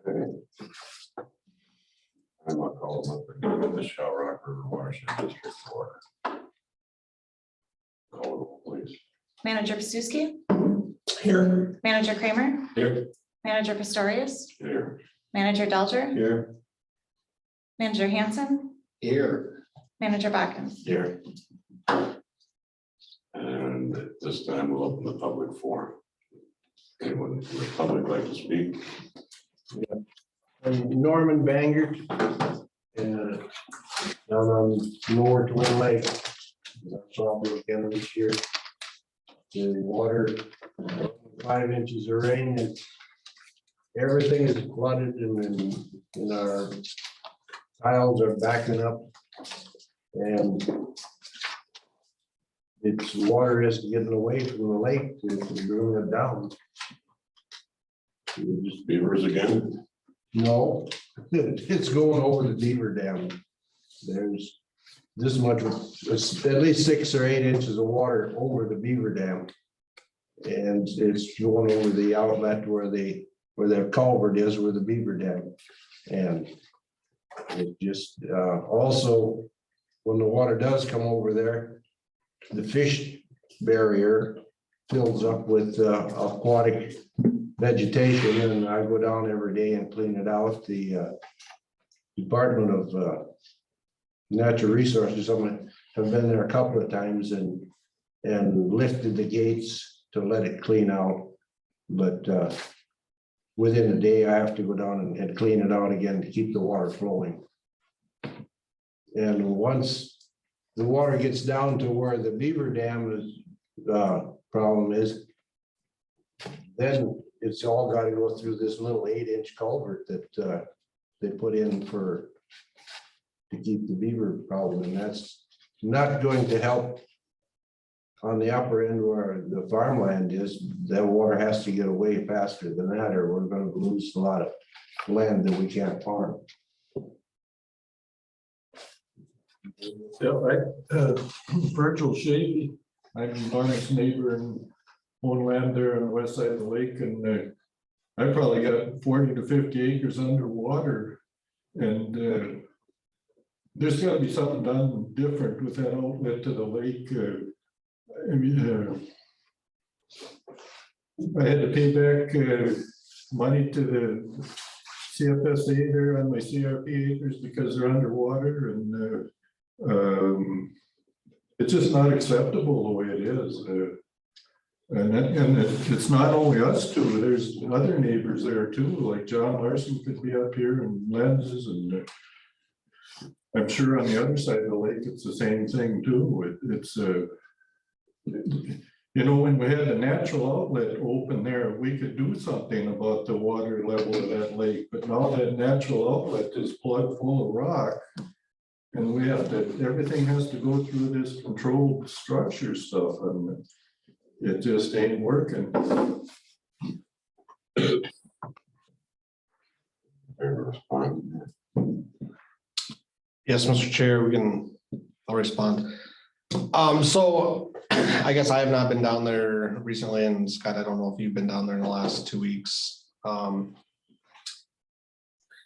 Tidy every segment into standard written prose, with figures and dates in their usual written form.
Okay. I'm gonna call them up and the Shell Rock River Watershed District for. Call the roll, please. Manager Pasuski, Here. Manager Kramer, Here. Manager Pistorius, Here. Manager Delger, Here. Manager Hanson, Here. Manager Bakken. Here. And at this time, we'll open the public forum. Anyone in the public like to speak? I'm Norman Banger. And down on Lower Twin Lake. That's all we're getting this year. The water, 5 inches of rain and everything is flooded and our tiles are backing up. And it's water is getting away from the lake to bring it down. Just beavers again? No, it's going over the beaver dam. There's this much, it's at least 6 or 8 inches of water over the beaver dam. And it's going over the outlet where their culvert is, where the beaver dam. And it just, also, when the water does come over there, the fish barrier fills up with aquatic vegetation, and I go down every day and clean it out. The Department of Natural Resources, someone have been there a couple of times and lifted the gates to let it clean out. But within a day, I have to go down and clean it out again to keep the water flowing. And once the water gets down to where the beaver dam is problem is, then it's all got to go through this little 8-inch culvert that they put in to keep the beaver problem, and that's not going to help on the upper end where the farmland is. That water has to get away faster than that, or we're going to lose a lot of land that we can't farm. Yeah, Virgil Shavy, I'm Lawrence neighbor and own land there on the west side of the lake, and I probably got 40 to 50 acres underwater. And there's got to be something done different with that outlet to the lake. I mean, I had to pay back money to the CFSA there on my CRP acres because they're underwater, and it's just not acceptable the way it is. And it's not only us two, there's other neighbors there too, like John Larson could be up here and lenses, and I'm sure on the other side of the lake, it's the same thing too. It's you know, when we had the natural outlet open there, we could do something about the water level of that lake, but now that natural outlet is plugged full of rock. And we have to, everything has to go through this controlled structure stuff, and it just ain't working. Yes, Mr. Chair, I'll respond. So I guess I have not been down there recently, and Scott, I don't know if you've been down there in the last 2 weeks.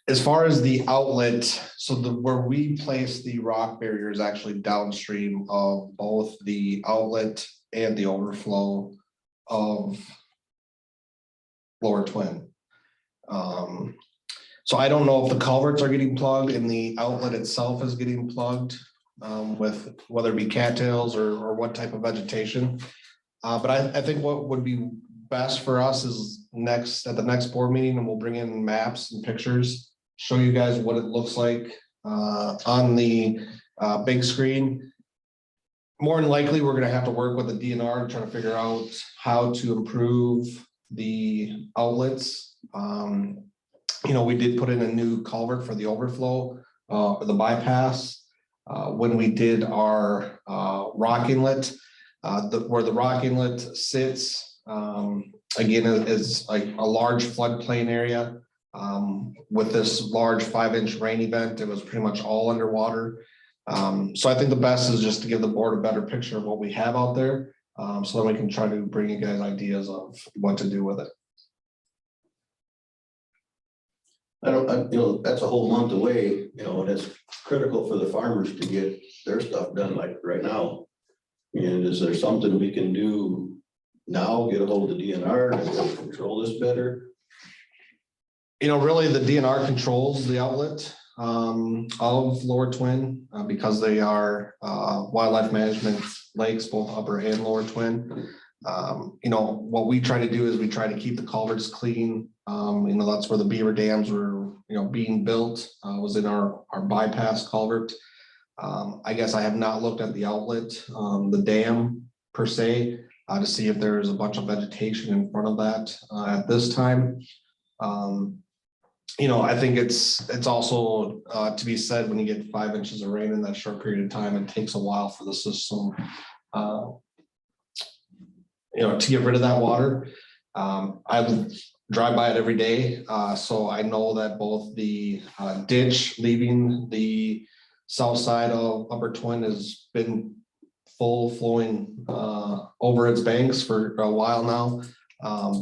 As far as the outlet, so where we place the rock barrier is actually downstream of both the outlet and the overflow of Lower Twin. So I don't know if the culverts are getting plugged and the outlet itself is getting plugged with whether it be cattails or what type of vegetation. But I think what would be best for us is at the next board meeting, and we'll bring in maps and pictures, show you guys what it looks like on the big screen. More than likely, we're going to have to work with the DNR to try to figure out how to improve the outlets. You know, we did put in a new culvert for the overflow, or the bypass. When we did our rock inlet, where the rock inlet sits, again, is like a large floodplain area. With this large 5-inch rain event, it was pretty much all underwater. So I think the best is just to give the board a better picture of what we have out there, so that we can try to bring you guys ideas of what to do with it. that's a whole month away, and it's critical for the farmers to get their stuff done like right now. And is there something we can do now, get a hold of the DNR to control this better? Really, the DNR controls the outlet of Lower Twin because they are wildlife management lakes, both Upper and Lower Twin. What we try to do is we try to keep the culverts clean. That's where the beaver dams were, being built, was in our bypass culvert. I guess I have not looked at the outlet, the dam per se, to see if there's a bunch of vegetation in front of that at this time. I think it's also to be said, when you get 5 inches of rain in that short period of time, it takes a while for the system to get rid of that water. I drive by it every day, so I know that both the ditch leaving the south side of Upper Twin has been full flowing over its banks for a while now.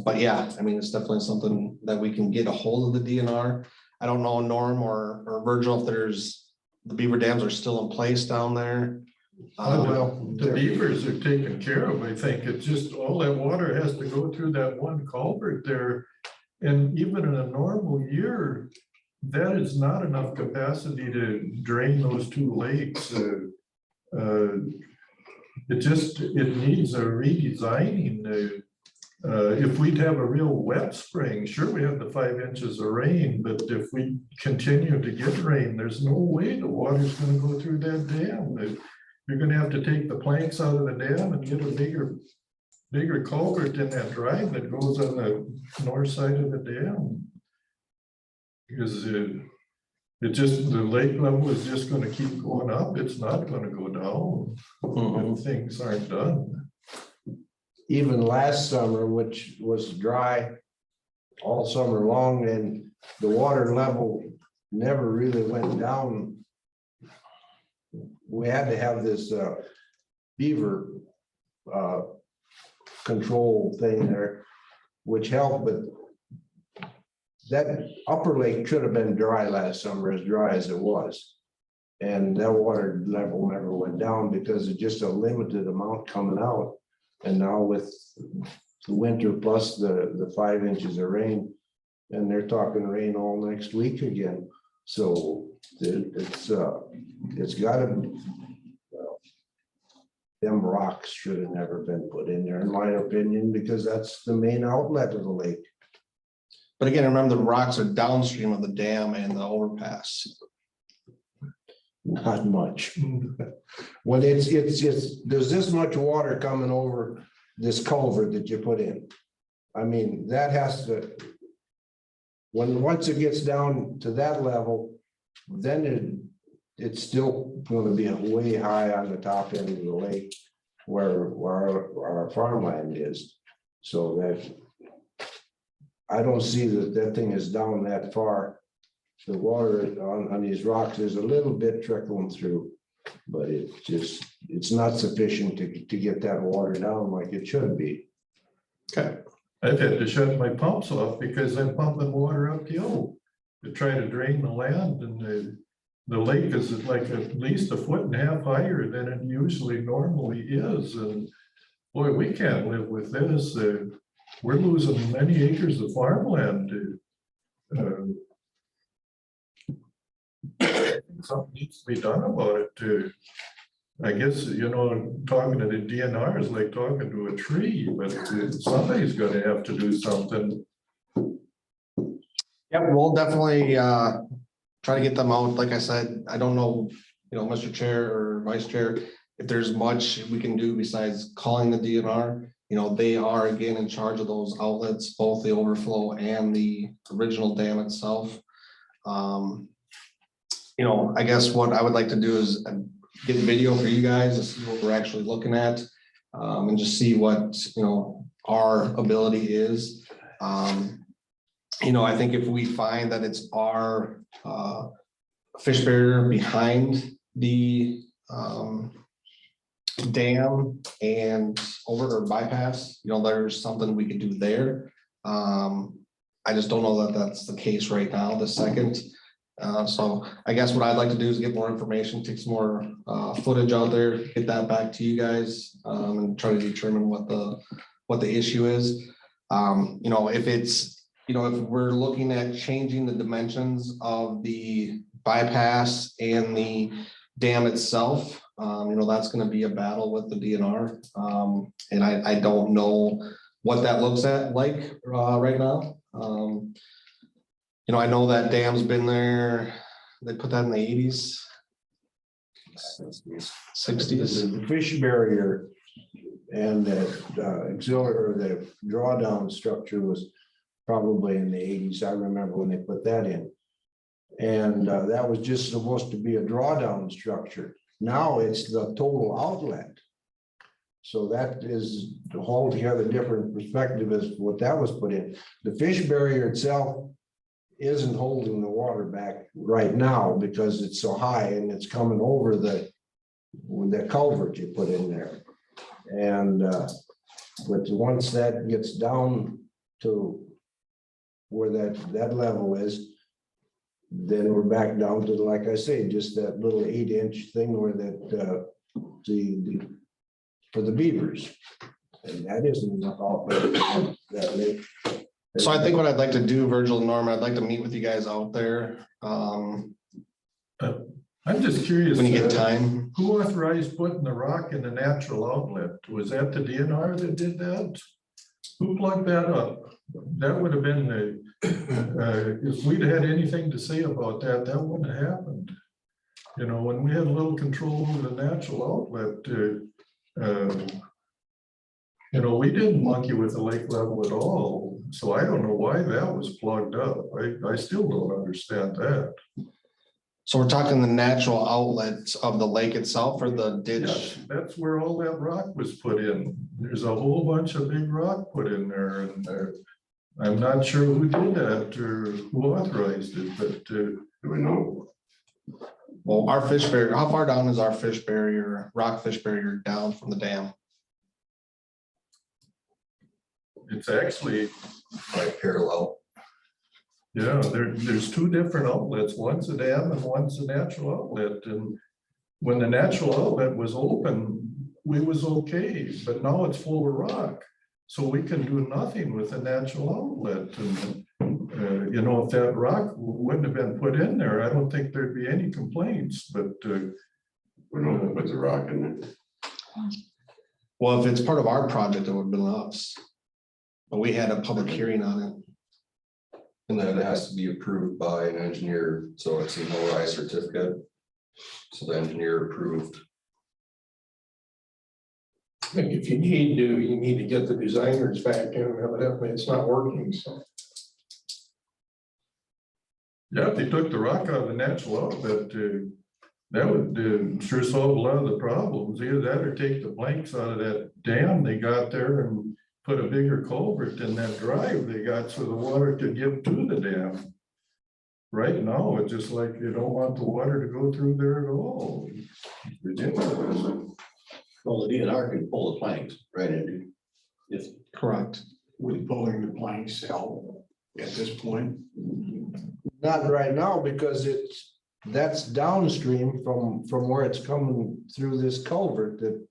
But yeah, it's definitely something that we can get a hold of the DNR. I don't know, Norm or Virgil, if the beaver dams are still in place down there. The beavers are taken care of, I think. It's just all that water has to go through that one culvert there. And even in a normal year, that is not enough capacity to drain those two lakes. It needs a redesigning. If we'd have a real wet spring, sure, we have the 5 inches of rain, but if we continue to get rain, there's no way the water's gonna go through that dam. You're gonna have to take the planks out of the dam and get a bigger culvert in that drive that goes on the north side of the dam. Because the lake level is just gonna keep going up. It's not gonna go down if things aren't done. Even last summer, which was dry all summer long, and the water level never really went down. We had to have this beaver control thing there, which helped, but that upper lake should have been dry last summer, as dry as it was. And that water level never went down because it's just a limited amount coming out. And now with the winter plus the 5 inches of rain, and they're talking rain all next week again. So it's gotta be, well, them rocks should have never been put in there, in my opinion, because that's the main outlet of the lake. But again, remember, the rocks are downstream of the dam and the overpass. Not much. When it's there's this much water coming over this culvert that you put in. That has to, once it gets down to that level, then it's still going to be way high on the top end of the lake where our farmland is. So that I don't see that thing is down that far. The water on these rocks is a little bit trickling through, but it's not sufficient to get that water down like it should be. Okay. I've had to shut my pumps off because I'm pumping water uphill to try to drain the land, and the lake is like at least 1.5 feet higher than it usually normally is. And boy, we can't live with this. We're losing many acres of farmland. Something needs to be done about it. I guess, talking to the DNR is like talking to a tree, but somebody's gonna have to do something. Yep, we'll definitely try to get them out. Like I said, I don't know, Mr. Chair or Vice Chair, if there's much we can do besides calling the DNR. They are again in charge of those outlets, both the overflow and the original dam itself. I guess what I would like to do is get video for you guys to see what we're actually looking at, and just see what, our ability is. I think if we find that it's our fish barrier behind the dam and over or bypass, there's something we could do there. I just don't know that that's the case right now, the second. So I guess what I'd like to do is get more information, take some more footage out there, get that back to you guys, and try to determine what the issue is. You know, if it's, you know, if we're looking at changing the dimensions of the bypass and the dam itself, you know, that's gonna be a battle with the DNR. And I don't know what that looks like right now. You know, I know that dam's been there, they put that in the 80s. 60s. The fish barrier and that auxiliary or the drawdown structure was probably in the 80s. I remember when they put that in. And that was just supposed to be a drawdown structure. Now it's the total outlet. So that is a whole together different perspective as what that was put in. The fish barrier itself isn't holding the water back right now because it's so high and it's coming over the culvert you put in there. And but once that gets down to where that level is, then we're back down to, like I say, just that little 8-inch thing where that for the beavers. And that isn't enough out there. So I think what I'd like to do, Virgil and Norm, I'd like to meet with you guys out there. I'm just curious. When you get time. Who authorized putting the rock in the natural outlet? Was that the DNR that did that? Who plugged that up? That would have been if we'd had anything to say about that, that wouldn't have happened. You know, when we had a little control over the natural outlet, you know, we didn't monkey with the lake level at all. So I don't know why that was plugged up. I still don't understand that. So we're talking the natural outlets of the lake itself or the ditch? Yes, that's where all that rock was put in. There's a whole bunch of big rock put in there, and I'm not sure who did that or who authorized it, but Do we know? Well, our fish barrier, how far down is our fish barrier, rock fish barrier down from the dam? it's actually, Like parallel. yeah, there's two different outlets. One's a dam and one's a natural outlet. And when the natural outlet was open, we was okay, but now it's full of rock. So we can do nothing with the natural outlet. And, you know, if that rock wouldn't have been put in there, I don't think there'd be any complaints, but We don't know what's a rock in there. Well, if it's part of our project, it would have been us. But we had a public hearing on it. And then it has to be approved by an engineer, so it's a NORI certificate. So the engineer approved. If you need to, you need to get the designers back in, evidently it's not working, so. yeah, if they took the rock out of the natural outlet, that would sure solve a lot of the problems. Either that or take the blanks out of that dam they got there and put a bigger culvert in that drive they got so the water could get to the dam. Right now, it's just like you don't want the water to go through there at all. Ridiculous. Well, the DNR can pull the planks right into. If Correct. With pulling the planks out at this point. Not right now, because that's downstream from where it's coming through this culvert that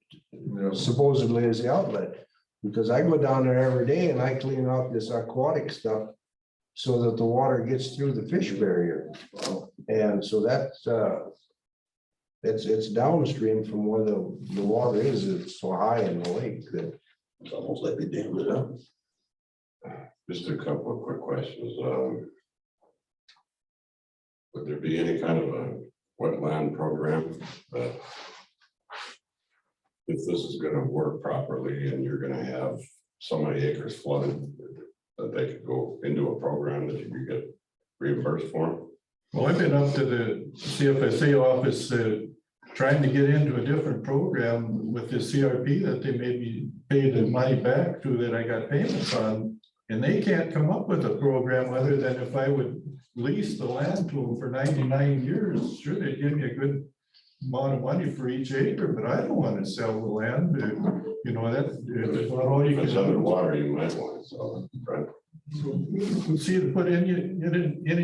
supposedly is the outlet. Because I go down there every day and I clean out this aquatic stuff so that the water gets through the fish barrier. And so that's it's downstream from where the water is. It's so high in the lake that it's almost like they dammed it up. Just a couple of quick questions. Would there be any kind of a wetland program that if this is gonna work properly and you're gonna have so many acres flooded, that they could go into a program that you could get reimbursed for? Well, I've been up to the CFSA office trying to get into a different program with the CRP that they made me pay the money back to that I got payments on. And they can't come up with a program other than if I would lease the land to them for 99 years. Sure, they'd give me a good amount of money for each acre, but I don't want to sell the land. You know, that's not all you If can it's do. underwater, you might want to sell it, right? See, to put any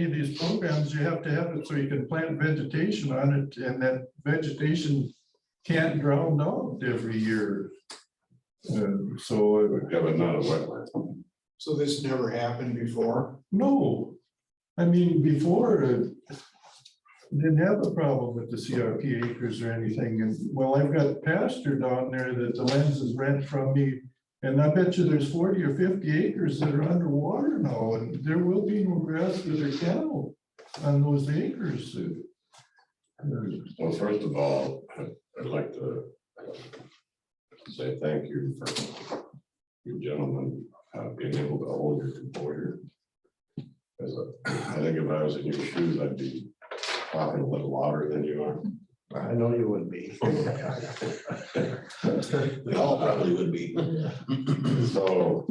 of these programs, you have to have it so you can plant vegetation on it, and that vegetation can't drown out every year. So, Yeah, but not a wetland. So this never happened before? no, I mean, before, didn't have a problem with the CRP acres or anything, and well, I've got pasture down there that the Lenzes rent from me. And I bet you there's 40 or 50 acres that are underwater now, and there will be no grass for their cattle on those acres. Well, first of all, I'd like to say thank you for you gentlemen being able to hold your composure. As I think if I was in your shoes, I'd be talking a little louder than you are. I know you would be. We all probably would be. So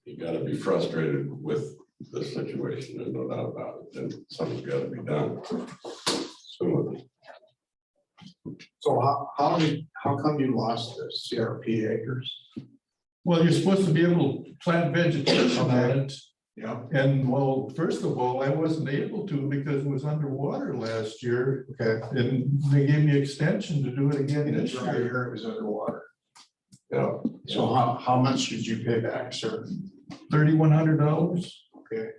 you gotta be frustrated with the situation, there's no doubt about it, and something's gotta be done. soon. So how come you lost the CRP acres? Well, you're supposed to be able to plant vegetation on it. Yeah. And well, first of all, I wasn't able to because it was underwater last year. Okay. And they gave me extension to do it again In a this dry year. year, it was underwater. Yeah, So how much did you pay back, sir? $3,100. Okay.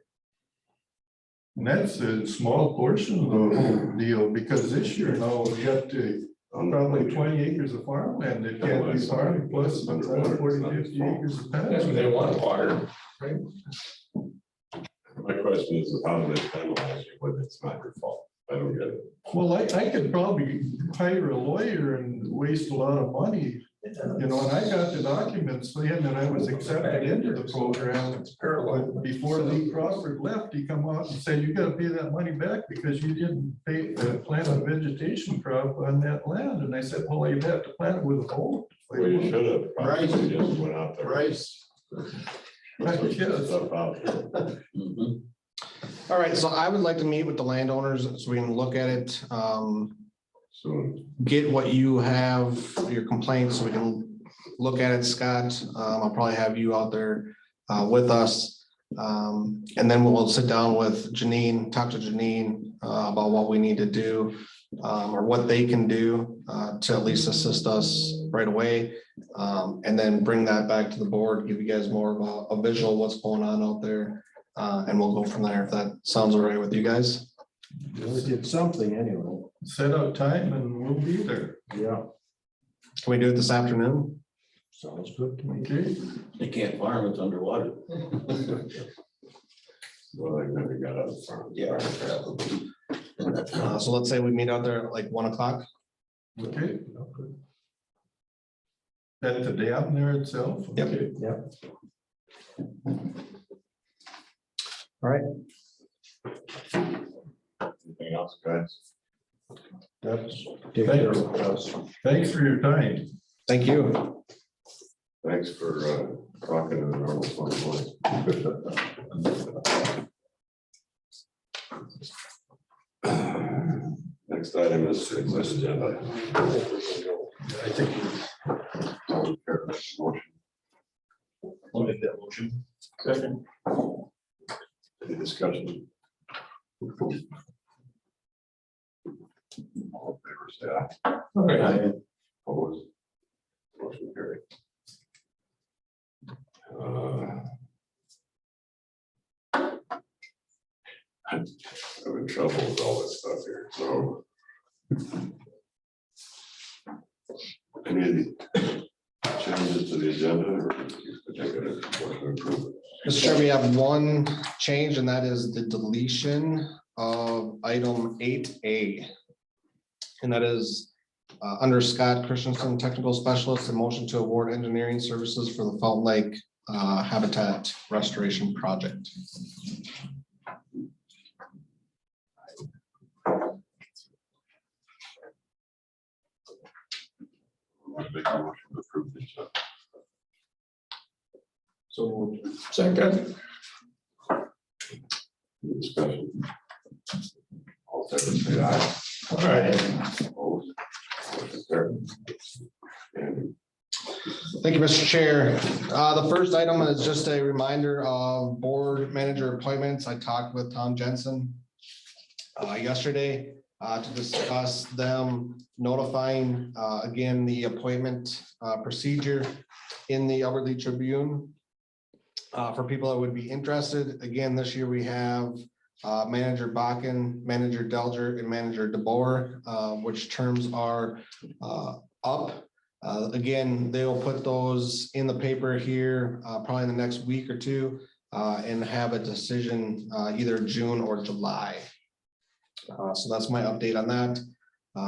And that's a small portion of the whole deal, because this year now we got to probably 20 acres of farmland that can't be farmed, plus another 40, 50 acres of That's when they pasture. want water. my question is, how do they penalize you when it's not your fault? I don't get it. Well, I could probably hire a lawyer and waste a lot of money, you know, and I got the documents saying that I was accepted into the program. It's parallel. Before Lee Crawford left, he come out and said, you gotta pay that money back because you didn't pay, plant a vegetation crop on that land. And I said, well, you'd have to plant it with a hoe. Well, you should have. Right. probably Just went out there. Bryce. Put some stuff out there. Mhm. All right, so I would like to meet with the landowners so we can look at it, Soon. get what you have, your complaints, so we can look at it, Scott. I'll probably have you out there with us. And then we'll sit down with Janine, talk to Janine about what we need to do or what they can do to at least assist us right away. And then bring that back to the board, give you guys more of a visual of what's going on out there. And we'll go from there, if that sounds all right with you guys. We did something anyway. Set out time and we'll be there. Yeah. Can we do it this afternoon? Sounds good to me. Okay, They can't farm, it's underwater. Well, they never got out of the farm. Yeah. So let's say we meet out there at like 1 o'clock. okay. At the dam there itself? Yep. Okay. Yep. All right. Anything else, guys? That's take care of us. Thanks for your time. Thank you. Thanks for talking to the normal phone voice. Next item is consent agenda. I think Motion. I'll make that motion. second. Any discussion? All in favor, say aye. All right. Opposed? Motion carried. I'm in trouble with all this stuff here, so. Any changes to the agenda or particular motion to approve it? Mr. Chair, we have one change, and that is the deletion of item 8A. And that is under Scott Christensen, Technical Specialist, a motion to award engineering services for the Fountain Lake Habitat Restoration Project. Want to make a motion to approve this? So second. Discussion. All in favor, say aye. All right. Opposed? Motion carried. And Thank Thank you, Mr. Chair. The first item is just a reminder of board manager appointments. I talked with Tom Jensen yesterday to discuss them notifying again the appointment procedure in the Alberta Tribune. For people that would be interested, again, this year we have Manager Bakken, Manager Delger, and Manager DeBoer, which terms are up. Again, they'll put those in the paper here probably in the next week or two and have a decision either June or July. So that's my update on that.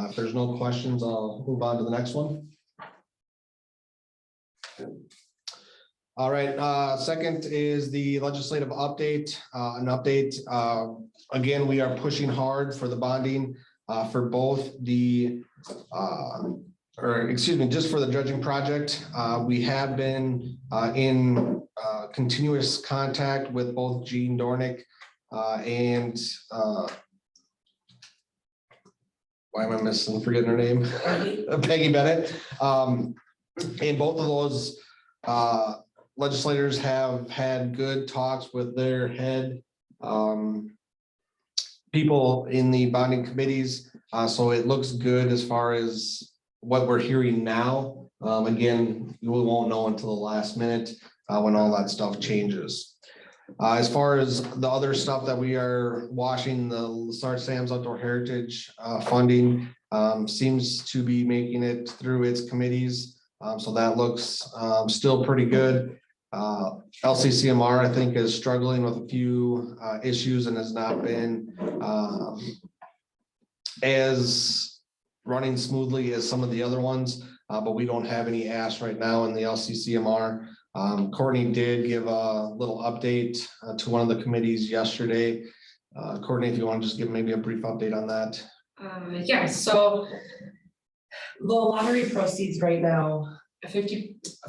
If there's no questions, I'll move on to the next one. All right, second is the legislative update, an update. Again, we are pushing hard for the bonding for both the just for the dredging project. We have been in continuous contact with both Jean Dornick and why am I forgetting her name? Peggy Bennett. And both of those legislators have had good talks with their head people in the bonding committees. So it looks good as far as what we're hearing now. Again, we won't know until the last minute when all that stuff changes. As far as the other stuff that we are watching, the Start Sam's Outdoor Heritage funding seems to be making it through its committees. So that looks still pretty good. LCCMR, I think, is struggling with a few issues and has not been as running smoothly as some of the other ones, but we don't have any ask right now in the LCCMR. Courtney did give a little update to one of the committees yesterday. Courtney, if you want to just give maybe a brief update on that. Yeah, so the lottery proceeds right now,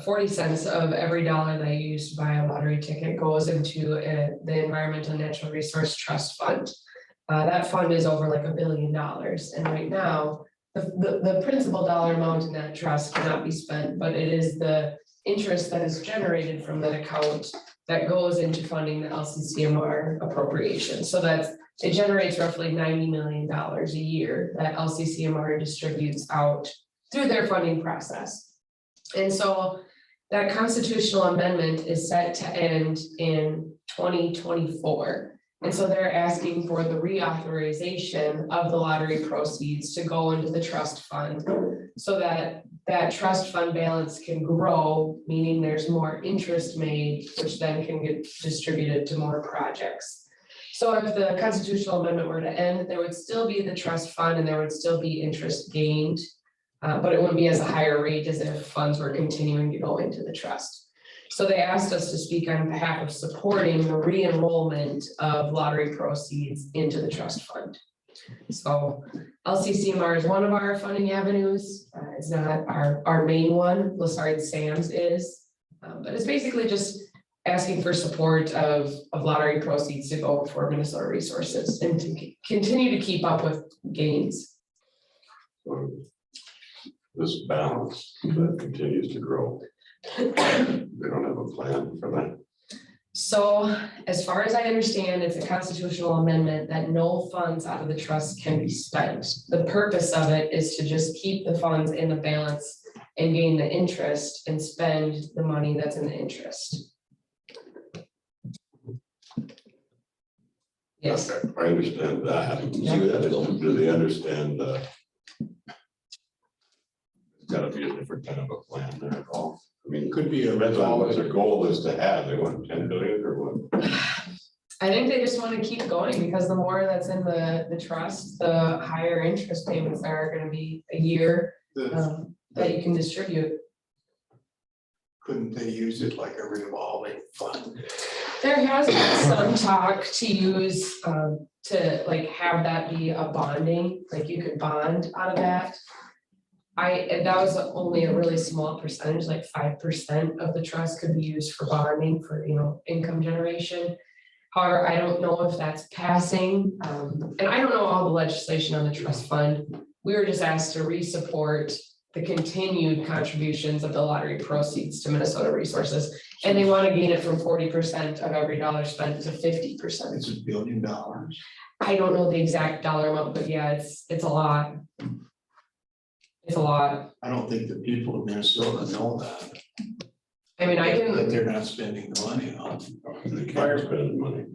40 cents of every dollar that you use to buy a lottery ticket goes into the Environmental Natural Resource Trust Fund. That fund is over like $1 billion. And right now, the principal dollar amount in that trust cannot be spent, but it is the interest that is generated from that account that goes into funding the LCCMR appropriation. So it generates roughly $90 million a year that LCCMR distributes out through their funding process. And so that constitutional amendment is set to end in 2024. And so they're asking for the reauthorization of the lottery proceeds to go into the trust fund so that that trust fund balance can grow, meaning there's more interest made, which then can get distributed to more projects. So if the constitutional amendment were to end, there would still be the trust fund and there would still be interest gained, but it wouldn't be as a higher rate as if funds were continuing to go into the trust. So they asked us to speak on behalf of supporting the re-enrollment of lottery proceeds into the trust fund. So LCCMR is one of our funding avenues. It's not our main one. Lessard Sam's is, but it's basically just asking for support of lottery proceeds to go for Minnesota Resources and to continue to keep up with gains. So this balance that continues to grow. They don't have a plan for that. So as far as I understand, it's a constitutional amendment that no funds out of the trust can be spent. The purpose of it is to just keep the funds in the balance and gain the interest and spend the money that's in the interest. Yes. Okay, I understand that. See where that's going. Do they understand it's gotta be a different kind of a plan there at all? I mean, Could be a depends on what their goal is to have. They want 10 billion or what? I think they just want to keep going because the more that's in the trust, the higher interest payments are going to be a year that you can distribute. Couldn't they use it like a revolving fund? There has been some talk to use to like have that be a bonding, like you could bond out of that. And that was only a really small percentage, like 5% of the trust could be used for bonding for, income generation. However, I don't know if that's passing. And I don't know all the legislation on the trust fund. We were just asked to re-support the continued contributions of the lottery proceeds to Minnesota Resources. And they want to gain it from 40% of every dollar spent to 50%. It's $1 billion. I don't know the exact dollar amount, but yeah, it's a lot. It's a lot. I don't think the people of Minnesota know that, I mean, I can. that they're not spending the money on. They can't spend money.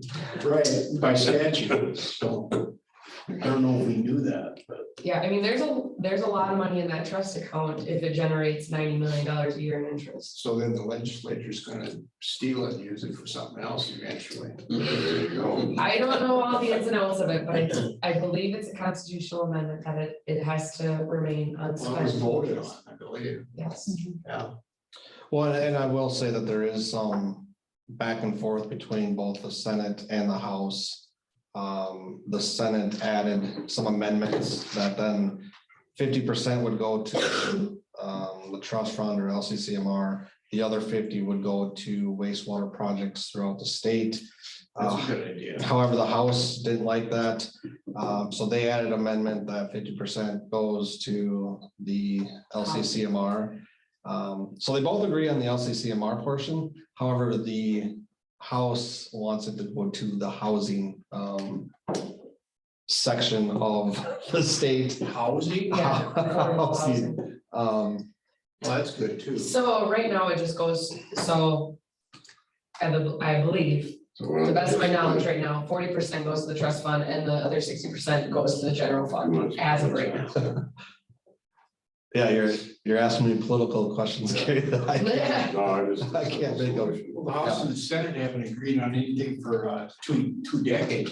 Right, by statute, so I don't know if we knew that, but. Yeah, I mean, there's a lot of money in that trust account if it generates $90 million a year in interest. So then the legislature's gonna steal it and use it for something else eventually. There you go. I don't know all the ins and outs of it, but I believe it's a constitutional amendment that it has to remain Well, it was unspent. voted on, I believe, Yes. yeah. Well, and I will say that there is some back and forth between both the Senate and the House. The Senate added some amendments that then 50% would go to the trust fund or LCCMR. The other 50 would go to wastewater projects throughout the state. That's a good idea. However, the House didn't like that. So they added amendment that 50% goes to the LCCMR. So they both agree on the LCCMR portion. However, the House wants it to go to the housing section of the state. Housing? Yeah, affordable Housing. housing. Well, that's good too. So right now it just goes, so I believe, So to the best of my knowledge right now, 40% goes to the trust fund and the other 60% goes to the general fund as of right now. Yeah, you're asking me political questions, Gary, that I can't- No, I can't think of. Well, the House and the Senate haven't agreed on anything for two decades.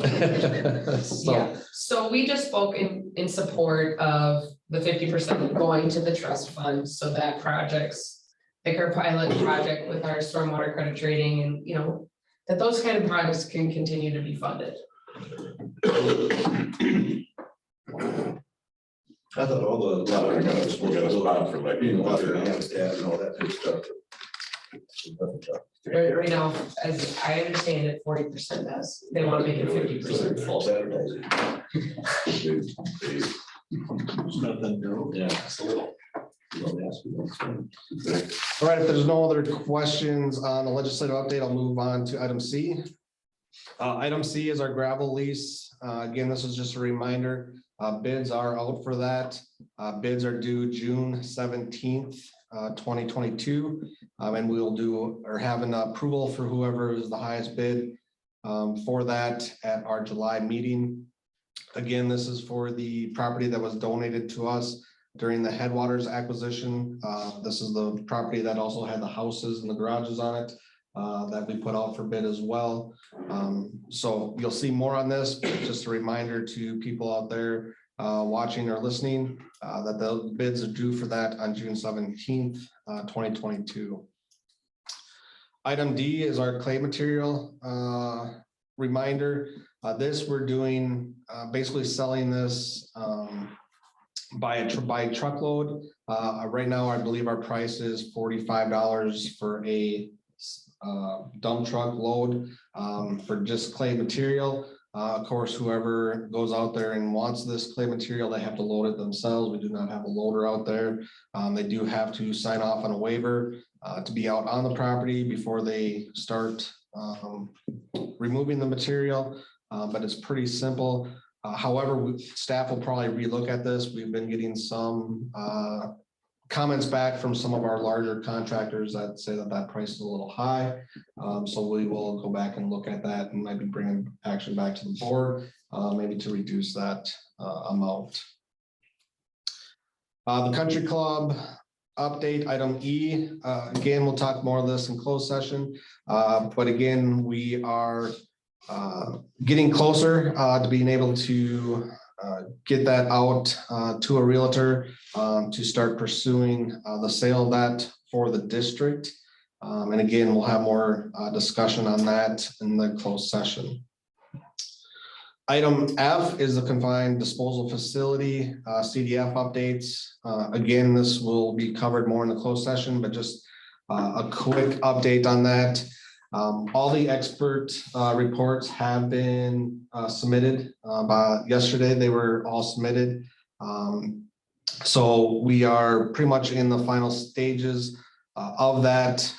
So, Yeah, so we just spoke in support of the 50% going to the trust fund, so that projects, like our pilot project with our stormwater credit trading and, you know, that those kind of projects can continue to be funded. I thought all the. We got a spot for like. Water and habitat and all that good stuff. Right now, as I understand it, 40% does, they want to make it 50% False advertising. There's nothing new. Yeah, it's a little. Don't ask me. all right, if there's no other questions on the legislative update, I'll move on to item C. Item C is our gravel lease. Again, this is just a reminder, bids are out for that. Bids are due June 17th, 2022. And we'll do, or have an approval for whoever is the highest bid for that at our July meeting. Again, this is for the property that was donated to us during the Headwaters acquisition. This is the property that also had the houses and the garages on it that we put out for bid as well. So you'll see more on this, but just a reminder to people out there watching or listening that the bids are due for that on June 17th, 2022. Item D is our clay material reminder. This we're doing basically selling this by truckload. Right now, I believe our price is $45 for a dump truck load for just clay material. Of course, whoever goes out there and wants this clay material, they have to load it themselves. We do not have a loader out there. They do have to sign off on a waiver to be out on the property before they start removing the material, but it's pretty simple. However, staff will probably relook at this. We've been getting some comments back from some of our larger contractors that say that that price is a little high. So we will go back and look at that and maybe bring action back to the board, maybe to reduce that amount. The country club update, item E. Again, we'll talk more of this in closed session. But again, we are getting closer to being able to get that out to a realtor to start pursuing the sale of that for the district. And again, we'll have more discussion on that in the closed session. Item F is the confined disposal facility, CDF updates. Again, this will be covered more in the closed session, but just a quick update on that. All the expert reports have been submitted by yesterday. They were all submitted. So we are pretty much in the final stages of that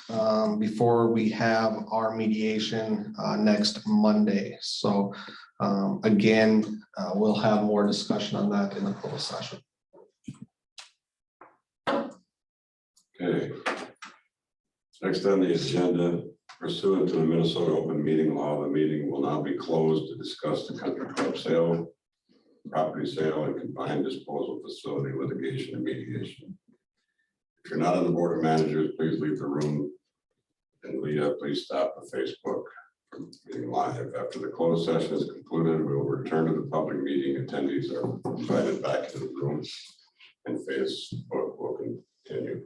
before we have our mediation next Monday. So again, we'll have more discussion on that in the closed session. Okay. Next on the agenda, pursuant to the Minnesota Open Meeting Law, the meeting will now be closed to discuss the country club sale, property sale, and combined disposal facility litigation and mediation. If you're not on the board of managers, please leave the room. And Leah, please stop the Facebook from being live. After the closed session is concluded, we will return to the public meeting. Attendees are invited back into the room, and Facebook will continue.